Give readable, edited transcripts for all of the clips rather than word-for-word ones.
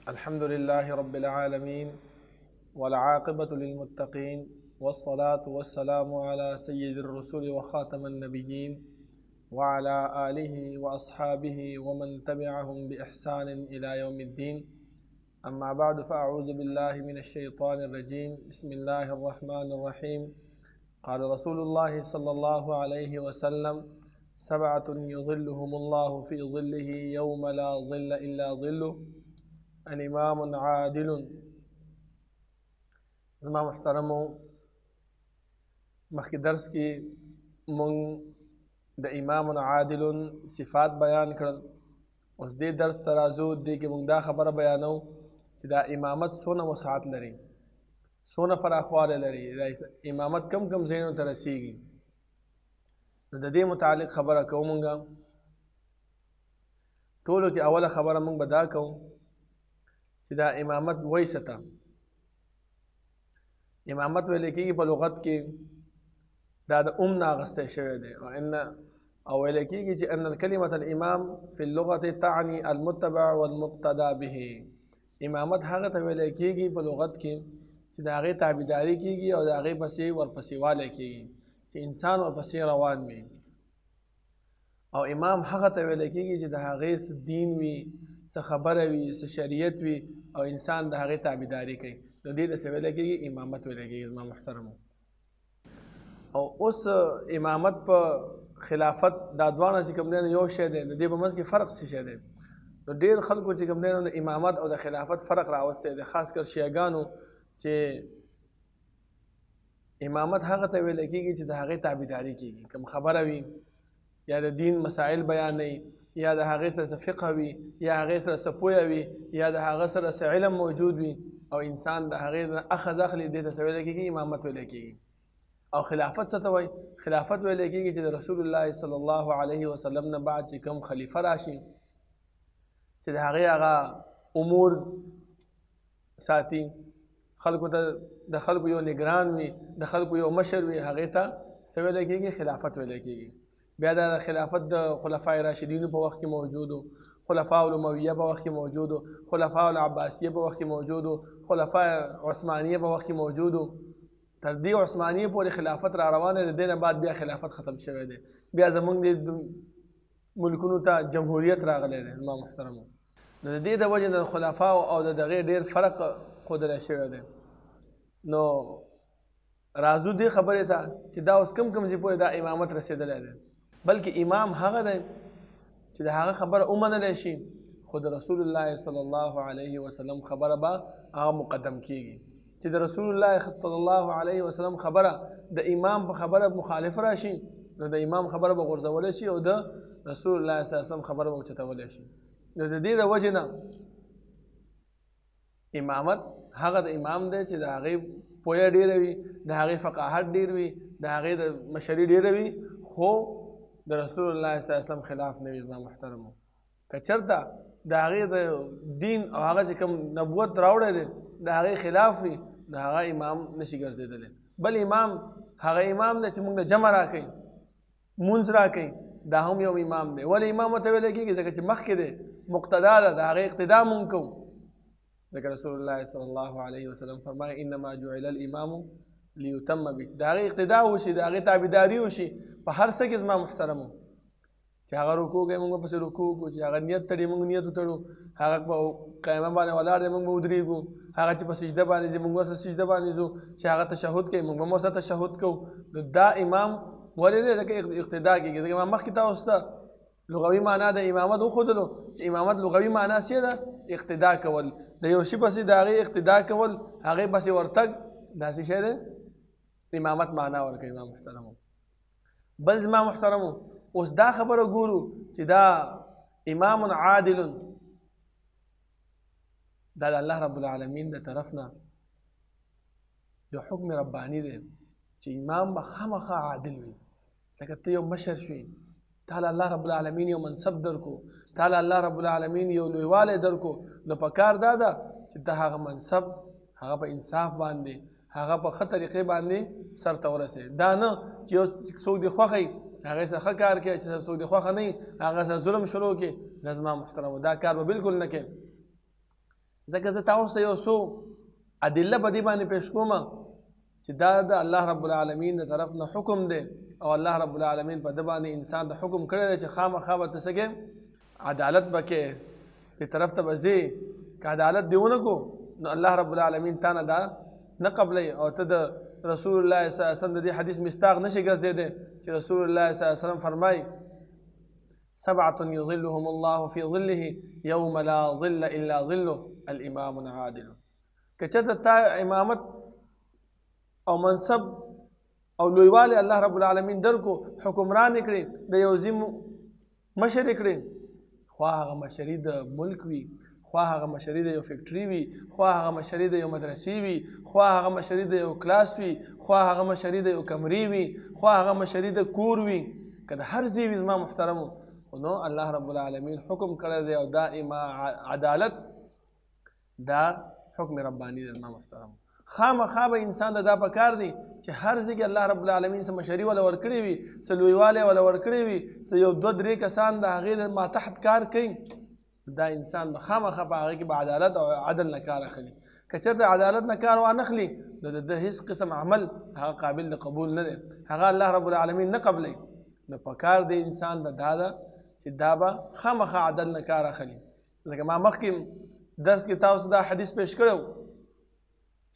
الحمد لله رب العالمين والعاقبة للمتقين والصلاة والسلام على سيد الرسل وخاتم النبيين وعلى آله وأصحابه ومن تبعهم بإحسان إلى يوم الدين. أما بعد، فأعوذ بالله من الشيطان الرجيم. بسم الله الرحمن الرحيم. قال رسول الله صلى الله عليه وسلم: 7 يظلهم الله في ظله يوم لا ظل إلا ظله: الإمام عادل. زما محترمو، مخکې درس کې مونږ د امام عادل صفات بیان کړل. اوس دې درس ته راځو. دې کې مونږ دا خبره بیانو چې دا امامت څونه وسعت لري، څونه فراخواله لري، امامت کم کم ځایونو ته رسیږي. نو د دې متعلق خبره کوو. مونږ ټولو کې اوله خبره مونږ به دا کوو چې دا امامت وایي څه ته. امامت ویل کېږي په لغت کې دا د نه اخیستی شوی دی، او ویل کېږي چې ان الکلمة الامام فی اللغة تعني المتبع والمقتدى به. امامت هغه ته ویل کېږي په لغت کې چې د هغې تابعداري کېږي او د هغې پسې ورپسې والی کېږي، چې انسان ورپسې روان وي. او امام هغه ته ویل کېږي چې د هغې څه دین وي، څه خبره وي، څه شریعت وي او انسان د هغې تابعداري کوي. نو دې ته څه ویل کېږي؟ امامت ویل کېږي. زما محترمو، او اوس امامت په خلافت دا دواړه چې کوم دی نو یو شی دی. نو دې په منځ کې فرق څه شی دی؟ نو ډېر خلکو چې کوم دی نو د امامت او د خلافت فرق راوستی دی، خاص کر شیعګانو چې امامت هغه ته ویل کېږي چې د هغې تابعداري کېږي. کوم خبره وي یا د دین مسائل بیانوي، یا د هغې سره څه فقه وي، یا هغې سره څه پویه وي، یا د هغه سره څه علم موجود وي او انسان د هغې نه اخذ اخلي، دې ته څه ویل کېږي؟ امامت ویل کېږي. او خلافت څه ته وایي؟ خلافت ویل کېږي چې د رسول الله صلی الله علیه وسلم نه بعد چې کوم خلیفه راشي چې د هغې هغه امور ساتي، خلکو ته د خلکو یو نگران وي، د خلکو یو مشر وي، هغې ته څه ویل کېږي؟ خلافت ویل کېږي. بیا دا د خلافت د خلفای راشدینو په وخت کې موجود و، خلفاء الامویه په وخت کې موجود و، خلفاء العباسیه په وخت کې موجود و، خلفاء عثمانیه په وخت کې موجود و. تر دې عثمانیه پورې خلافت را روانه ده. د دې نه بعد بیا خلافت ختم شوی دی. بیا زمونږ د ملکونو ته جمهوریت راغلی دی. ما محترمو، نو د دې د وجې د خلفاو او د دغې ډېر فرق ښودلی شوی دی. نو راځو دې خبرې ته چې دا اوس کم ځای پورې دا امامت رسېدلی دی. بلکې امام هغه دی چې د هغه خبره ومنلی شي، خو د رسول الله صلی الله علیه وسلم خبره به هغه مقدم کېږي. چې د رسول الله صلی الله علیه وسلم خبره د امام په خبره مخالف راشي، نو د امام خبره به غورځولی شي او د رسول الله صلی الله علیه وسلم خبره به اوچتولی شي. نو د دې د وجې نه امامت هغه د امام دی چې د هغې پویه ډېره وي، د هغې فقاهت ډېر وي، د هغې د مشري ډېره وي، خو د رسول الله صلی الله علیه وسلم خلاف نه وي. زما محترمو، که چېرته د هغې د دین او هغه چې کوم نبوت راوړی دی د هغې خلاف وي، د هغه امام نشي ګرځېدلی. بل امام هغه امام دی چې موږ له جمع راکوي، مونځ راکوي، دا هم یو امام دی. ولې امام ورته ویلی کېږي؟ ځکه چې مخکې دی، مقتدا ده، د هغې اقتدا مونږ کوو. ځکه رسول الله صلی الله علیه وسلم فرمایي: انما جعل الامام لیتم به. د هغې اقتدا وشي، د هغې تابعداري وشي په هر څه کې. زما محترمو، چې هغه رکوع کوي موږ پسې رکوع کوو، چې هغه نیت تړي موږ نیت وتړو، هغه په قیامه باندې ولاړ دی موږ به ودرېږو، هغه چې په سجده باندې ځي موږ ورسره سجده باندې ځو، چې هغه تشهد کوي موږ به هم ورسره تشهد کوو. نو دا امام ولې دی؟ ځکه اقتدا کېږي. ځکه ما مخکې تاسو ته لغوي معنا د امامت وښودلو چې امامت لغوي معنا څه ده؟ اقتدا کول، د یو شي پسې د هغې اقتدا کول، هغې پسې ورتګ، دا څه شی دی؟ امامت معنا ورکوي. زما محترمو، بل زما محترمو اوس دا خبره ګورو چې دا امام عادل دا د الله رب العالمین د طرف نه یو حکم ربانی دی چې امام به خامخا عادل وي. لکه ته یو مشر شوي، تعالی الله رب العالمین یو منصب درکو، تعالی الله رب العالمین یو لویوالی درکو، نو په کار دا ده چې ته هغه منصب هغه په انصاف باندې، هغه په ښه طریقې باندې سرته ورسوي. دا نه چې یو څوک دې خوښوي هغې سره ښه کار کوي، چې څوک دې خوښه نه وي هغه سره ظلم شروع کړي. نه زما محترمو، دا کار به بلکل نه کوي. ځکه زه تاسو ته یو څو ادله په دې باندې پیش کوم چې دا د الله رب العالمین د طرف نه حکم دی او الله رب العالمین په د باندې انسان ته حکم کړی دی چې خامخا به ته څه کې عدالت به کې دې طرف ته به ځې که عدالت دې ونه کو نو الله رب العالمین تا نه دا نه قبلی او ته د رسول الله صلی الله علیه وسلم د دې حدیث مستاق نشي ګرځېدی چې رسول الله صلی الله علیه وسلم فرمایي سبعة يظلهم الله في ظله يوم لا ظل إلا ظله الإمام العادل که چېرته تا امامت او منصب او لویوالی الله رب العالمین درکو حکمران یې کړي د یو ځي مشر یې کړي خوا هغه مشري د ملک وي خوا هغه مشري د یو فیکټري وي خوا هغه مشري د یو مدرسې وي خوا هغه مشري د یو کلاس وي خوا هغه مشري د یو کمرې وي خوا هغه مشري د کور وي که د هر ځای وي زما محترمو خو نو الله رب العالمین حکم کړی دی او دا عدالت دا حکم ربانی دی زما محترمو خامخا به انسان ته دا پکار دی چې هر ځای کې الله رب العالمین څه مشري ولا ورکړی وي څه لویوالی ولا ورکړی وي څه یو دوه درې کسان د هغې د ماتحت کار کوي دا انسان به خامخا په هغې کې به عدالت او عدل نه کار اخلي که چېرته عدالت نه کار وانخلي نو د ده هېڅ قسم عمل هغه قابل د قبول نه دی هغه الله رب العالمین نه قبلی نو پکار دی انسان ته دا ده چې دا به خامخا عدل نه کار اخلي لکه ما مخکې درس کې تاسو دا حدیث پیش کړی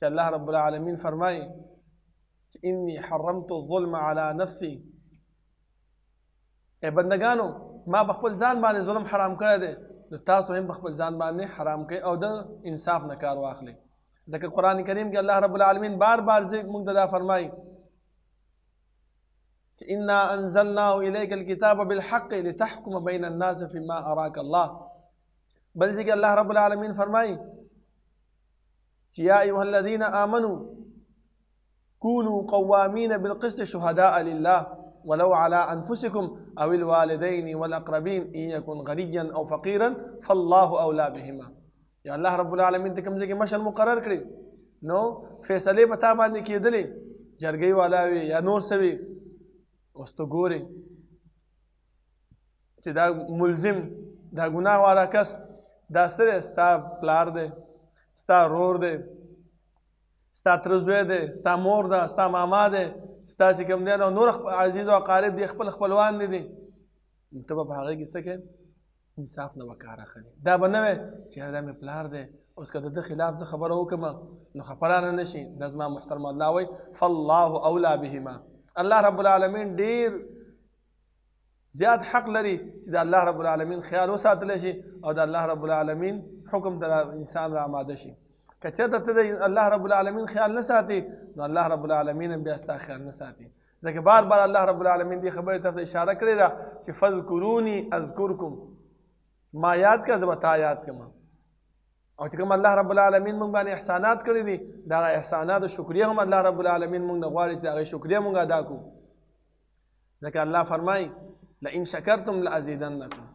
چې الله رب العالمین فرمایي چې انی حرمت الظلم علی نفسي ای بندگانو ما په خپل ځان باندې ظلم حرام کړی دی نو تاسو هم په خپل ځان باندې حرام کړئ او د انصاف نه کار واخلئ ځکه قرآن کریم کې الله رب العالمین بار بار موږ ته دا فرمایي چې انا انزلناه الیک الکتاب بالحق لتحکم بین الناس فيما اراک الله بل ځای کې الله رب العالمین فرمایي يا أيها الذين آمنوا كونوا قوامين بالقسط شهداء لله ولو على أنفسكم أو الوالدين والأقربين إن يكن غنيا أو فقيرا فالله أولى بهما يا الله رب العالمين تكم زي مشن مقرر کړی نو فیصله پتا باندې کېدلې جرګي والا وي یا نور سوي اوس ته ګوري چې دا ملزم دا ګناه والا کس دا سره ستا پلار دی ستا رور دی ستا ترزوی دی ستا مور ده ستا ماما دی ستا چې کوم دی نور عزیز او اقارب دی خپلوان دي ته به په هغې کې څه کوې انصاف نه به کار اخلي دا به نه وی چې دا مې پلار دی اوس که د ده خلاف زه خبره وکړم نو خفرانه نه شي دا زما محترم الله وایي فالله اولی بهما الله رب العالمین ډېر زیات حق لري چې د الله رب العالمین خیال وساتلی شي او د الله رب العالمین حکم ته انسان را آماده شي که چېرته ته د الله رب العالمین خیال نه ساتي نو الله رب العالمین هم بیا ستا خیال نه ساتي ځکه بار بار الله رب العالمین دې خبرې ته اشاره کړې ده چې فذکروني اذکرکم ما یاد کړه زه به تا یاد کړم او چې کوم الله رب العالمین موږ باندې احسانات کړي دي د هغه احساناتو شکریه هم الله رب العالمین موږ نه غواړي چې د هغې شکریه موږ ادا کړو ځکه الله فرمایي لئن شکرتم لازیدنکم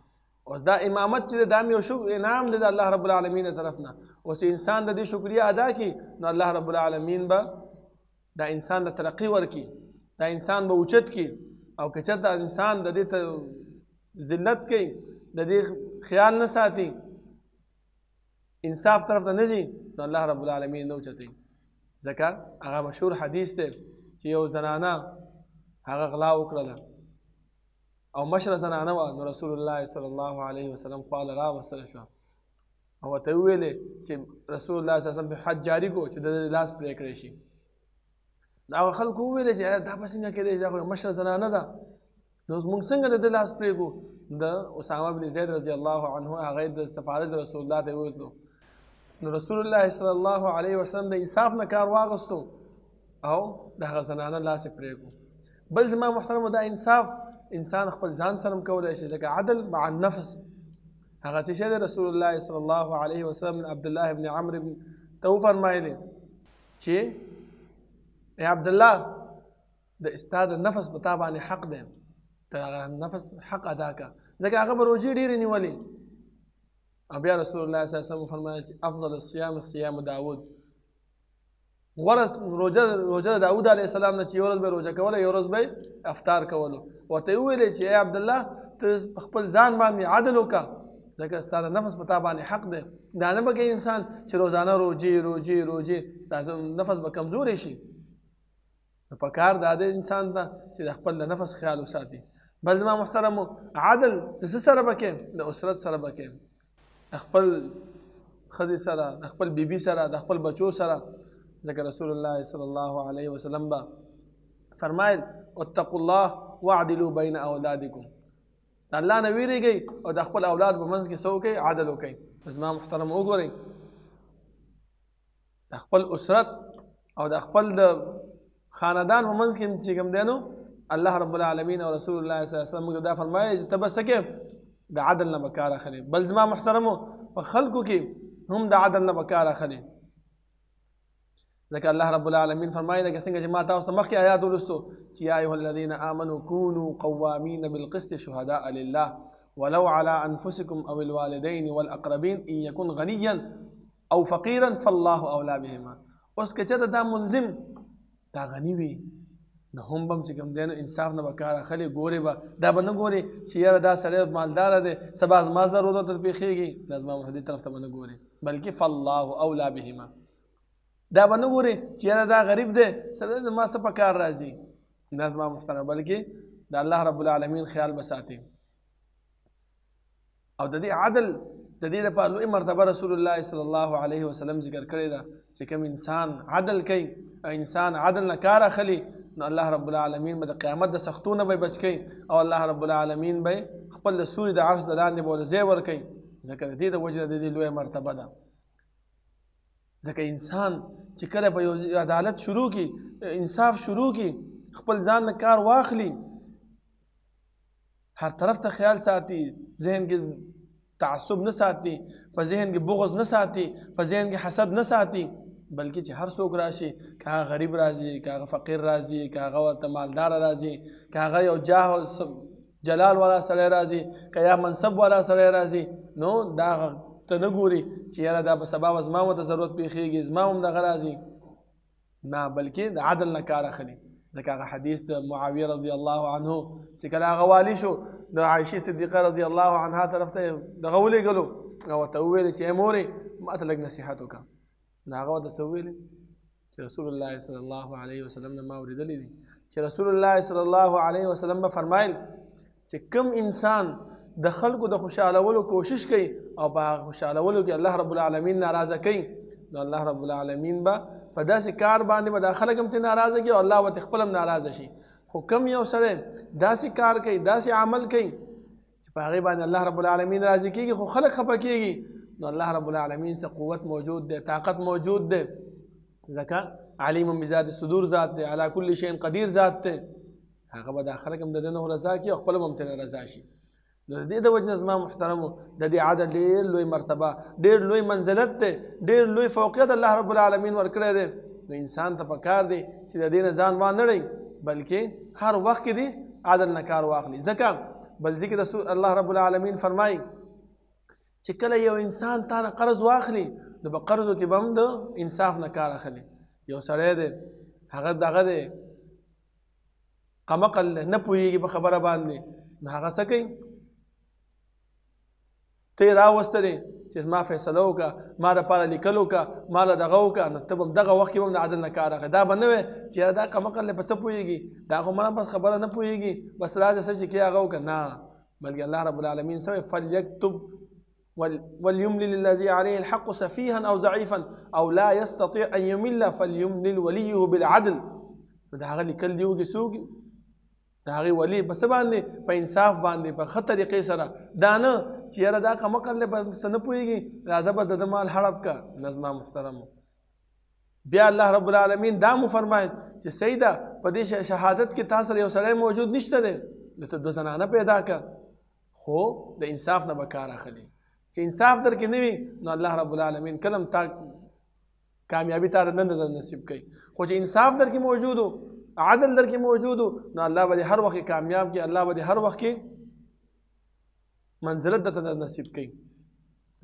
اوس دا امامت چې دا یو انعام دی د الله رب العالمین طرف نه اوس انسان د دې شکریه ادا کړي نو الله رب العالمین به دا انسان د ترقی ورکړي دا انسان به اوچت کړي او که چېرته انسان د دې ذلت کوي د دې خیال نه ساتي انصاف طرف ته نه ځي نو الله رب العالمین نه اوچتوي ځکه هغه مشهور حدیث دی چې یو زنانه هغه غلا وکړله او مشره زنانه وه نو رسول الله صلی الله علیه وسلم خواله راوستله شوه او ورته وویلې چې رسول الله صلی الله علیه وسلم په حد جاري کړو چې د لاس پرې کړی شي نو هغه خلکو وویلې چې دا به څنګه کېدی دا خو مشره زنانه ده نو موږ څنګه د لاس پرې کړو د اسامه بن زید رضی الله عنه هغه د سفارت رسول الله ته وویلو نو رسول الله صلی الله علیه وسلم د انصاف نه کار واغستو او د هغه زنانه لاس پرې کړو بل زما محترم دا انصاف انسان خپل ځان سره کولی شي لکه عدل مع النفس هغه څه شی رسول الله صلی الله علیه وسلم عبد الله بن عمرو ته وفرمایلی چې ای عبد الله د استاد نفس په تا باندې حق دی ته هغه نفس حق ادا کړه ځکه هغه به روژې ډېرې نیولې او بیا رسول الله صلی الله علیه وسلم فرمایل چې افضل الصيام صيام داود غوره روژه د داود علیه السلام نه چې یو ورځ به روژه کوله یو ورځ به افطار کولو ورته یې وویلې چې ای عبدالله ته خپل ځان باندې عدل وکړه ځکه ستا د نفس په تا باندې حق دی. دا نه به کوي انسان چې روزانه روجې ستا نفس به کمزوری شي. نو په کار دا دی انسان ته چې د خپل د نفس خیال وساتي. بل زما محترمو عدل د څه سره به کوې؟ د اسرت سره به کوې، د خپل ښځې سره، د خپل بیبي سره، د خپل بچو سره. ځکه رسول الله صلی الله علیه وسلم به فرمایل اتقوا الله واعدلوا بین اولادکم، د الله نه ویرېږئ او د خپل اولاد په منځ کې څه وکئ؟ عدل وکئ. زما محترم وګورئ د خپل اسرت او د خپل د خاندان په منځ کې چې کوم دی نو الله رب العالمین او رسول الله صلی الله علیه وسلم موږ دا فرمایي چې ته به څه کوې؟ د عدل نه به کار اخلې. بل زما محترمو په خلکو کې هم د عدل نه به کار اخلې. ځکه الله رب العالمین فرمایي لکه څنګه چې ما تاسو ته مخکې آیات ولوستو چې یا ایها الذین آمنوا كونوا قوامین بالقسط شهداء لله ولو على انفسکم او الوالدین والاقربین ان یکن غنیا او فقیرا فالله اولی بهما. اوس که چېرته دا منظم دا غني وي نو هم به چې کوم دی نو انصاف نه به کار اخلي. ګورې به دا به نه ګورې چې یاره دا سړی مالداره دی سبا زما ضرورت ته پېښېږي، دا زما دې طرف ته به نه ګورې، بلکې فالله اولی بهما. دا به نه ګورې چې یاره دا غریب دی سړی زما څه په کار راځي، دا زما محترم، بلکې د الله رب العالمین خیال به ساتي. او د دې عدل د دې لپاره لوی مرتبه رسول الله صلی الله علیه وسلم ذکر کړې ده چې کوم انسان عدل کوي او انسان عدل نه کار اخلي نو الله رب العالمین به د قیامت د سختونه به بچ کوي او الله رب العالمین به خپل د سوري د عرش د لاندې به ځای ورکوي. ځکه د دې د وجې د دې لویه مرتبه ده. ځکه انسان چې کله به یو عدالت شروع کړي، انصاف شروع کړي، خپل ځان نه کار واخلي، هر طرف ته خیال ساتي، ذهن کې تعصب نه ساتي، په ذهن کې بغض نه ساتي، په ذهن کې حسد نه ساتي، بلکې چې هر څوک راشي که هغه غریب راځي، که هغه فقیر راځي، که هغه ورته مالدار راځي، که هغه یو جاه جلال والا سړی راځي، که یا منصب والا سړی راځي، نو دا ته نه ګوري چې یاره دا به سبا به زما ورته ضرورت پېښېږي، زما هم دغه راځي، نه، بلکې د عدل نه کار اخلي. ځکه هغه حدیث د معاویه رضی الله عنه چې کله هغه والي شو د عایشې صدیقه رضی الله عنها طرف ته دغه ولېږلو او ورته وویل چې مورې ما ته لږ نصیحت وکړه. نو هغه ورته څه وویلې چې رسول الله صلی الله علیه وسلم نه ما اورېدلی دي چې رسول الله صلی الله علیه وسلم به فرمایل چې کوم انسان د خلکو د خوشحالولو کوشش کوي او په هغه خوشحالولو کې الله رب العالمین ناراضه کوي نو الله رب العالمین به په داسې کار باندې به دا خلک هم ترې ناراضه کړي او الله به خپل هم ناراضه شي. خو کم یو سړی داسې کار کوي، داسې عمل کوي چې په هغې باندې الله رب العالمین راضي کېږي خو خلک خفه کېږي نو الله رب العالمین څه قوت موجود دی، طاقت موجود دی. ځکه علیم بذات الصدور ذات دی، علی کل شیء قدیر ذات دی، هغه به دا خلک هم د ده نه رضا کړي او خپل هم ترې رضا شي. نو د دې د وجې نه زما محترمو د دې عدل ډېر لوی مرتبه، ډېر لوی منزلت دی، ډېر لوی فوقیت الله رب العالمین ورکړی دی. نو انسان ته پکار دی چې د دې نه ځان وانړی بلکې هر وخت کې دی عدل نه کار واخلي. ځکه بل ذکر رسول الله رب العالمین فرمایي چې کله یو انسان تا نه قرض واخلي نو په قرضو کې به هم د انصاف نه کار اخلي. یو سړی دی هغه دغه دی قمقل نه پوهېږي په خبره باندې نو هغه څه کوي ته یې راوستلې چې زما فیصله وکړه، ما دپاره لیکل وکړه، ما له دغه وکړه، نو ته به دغه وخت کې به هم د عدل نه کار اخلي. دا به نه وی چې یاره دا قمقل دی په څه پوهېږي، دا خو مړه په خبره نه پوهېږي، بس راځه څه چې کې هغه وکړه. نه، بلکې الله رب العالمین څه وایي فلیکتب وليملل الذي عليه الحق سفيها او ضعيفا او لا يستطيع ان يمل فليملل وليه بالعدل. دا هغه لیکل دی وکړي څوک د هغې ولي په څه باندې په انصاف باندې په ښه طریقې سره، دا نه چې یاره دا قمقل دی په څه نه پوهېږي راځه به د ده مال هړپ که. نه زما محترمو بیا الله رب العالمین دا مو فرمایل چې صحیح ده په دې شهادت کې تا سره یو سړی موجود نشته دی نو ته دوه زنانه پیدا که خو د انصاف نه به کار اخلي. چې انصاف در کې نه وي نو الله رب العالمین کلم تا کامیابي تا نه نصیب کوي. خو چې انصاف در کې موجود و، عدل در کې موجود و، نو الله به هر وخت کامیاب کړي، الله به هر وخت کې منزلت درته نصیب کوي.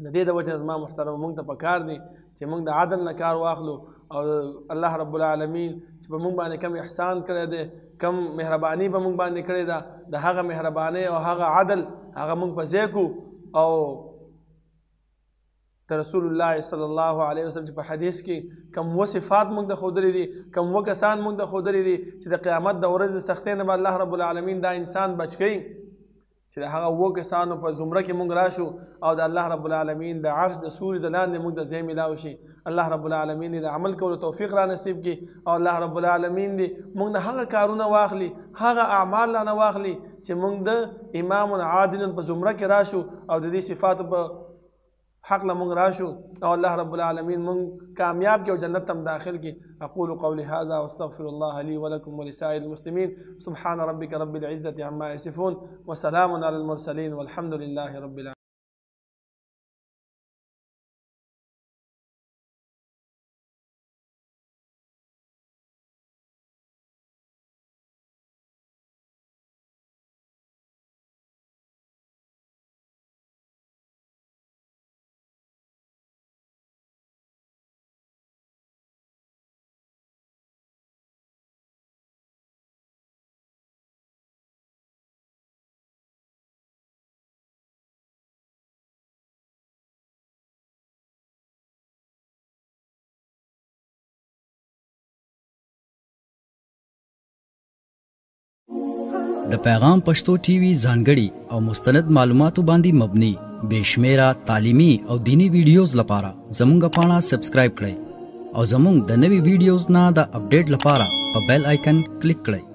د دې د وجې زما محترم موږ ته پکار دی چې موږ د عدل نه کار واخلو او الله رب العالمین چې په موږ باندې کم احسان کړی دی، کم مهرباني په موږ باندې کړې ده، د هغه مهرباني او هغه عدل هغه موږ په ځای کو او د رسول الله صلی الله علیه وسلم چې په حدیث کې کم صفات موږ د ښودلي دي، کم کسان موږ د ښودلي دي چې د قیامت د ورځې د سختۍ نه به الله رب العالمین دا انسان بچ کوي، چې د هغه کسانو په زمره کې موږ راشو او د الله رب العالمین د عرش د سوري د لاندې موږ د ځای میلاو شي. الله رب العالمین د عمل کولو توفیق را نصیب کړي او الله رب العالمین دې موږ نه هغه کارونه واخلي، هغه اعمال نه واخلي چې موږ د امام عادل په زمره کې راشو او د دې صفاتو په حق له موږ راشو او الله رب العالمین موږ کامیاب کړي او جنت ته داخل کړي. اقول قولي هذا واستغفر الله لي ولكم ولسائر المسلمين. سبحان ربك رب العزة عما يصفون وسلام على المرسلين والحمد لله رب العالمين. د پیغام پښتو ټي وي ځانګړي او مستند معلوماتو باندې مبني بشمیره تعلیمي او دینی ویډیوز لپاره زموږ پاڼه سبسکرایب کړئ او زموږ د نوي ویډیوز نه د اپډیټ لپاره په بیل آیکن کلیک کړئ.